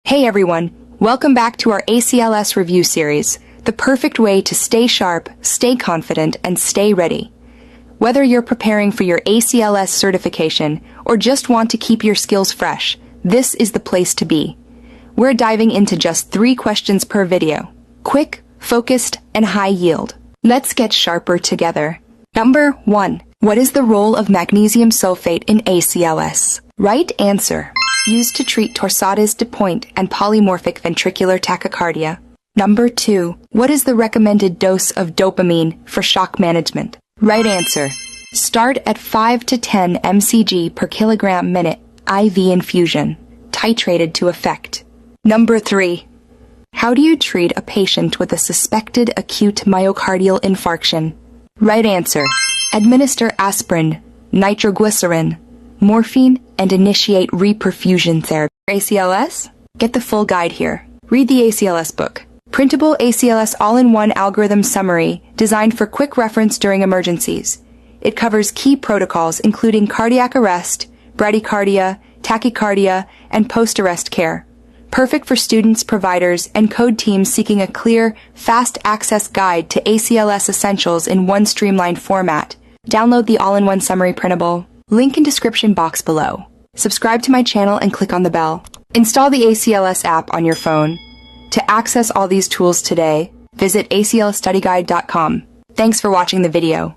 Hey everyone, welcome back to our ACLS Review Series, the perfect way to stay sharp, stay confident, and stay ready. Whether you're preparing for your ACLS certification or just want to keep your skills fresh, this is the place to be. We're diving into just 3 questions per video. Quick, focused, and high yield. Let's get sharper together. Number 1. What is the role of magnesium sulfate in ACLS? Right answer. Used to treat torsades de pointe and polymorphic ventricular tachycardia. Number 2. What is the recommended dose of dopamine for shock management? Right answer. Start at 5 to 10 mcg per kilogram minute IV infusion, titrated to effect. Number 3. How do you treat a patient with a suspected acute myocardial infarction? Right answer. Administer aspirin, nitroglycerin, morphine, and initiate reperfusion therapy. ACLS? Get the full guide here. Read the ACLS book. Printable ACLS all-in-one algorithm summary designed for quick reference during emergencies. It covers key protocols including cardiac arrest, bradycardia, tachycardia, and post-arrest care. Perfect for students, providers, and code teams seeking a clear, fast-access guide to ACLS essentials in one streamlined format. Download the all-in-one summary printable. Link in description box below. Subscribe to my channel and click on the bell. Install the ACLS app on your phone. To access all these tools today, visit aclsstudyguide.com. Thanks for watching the video.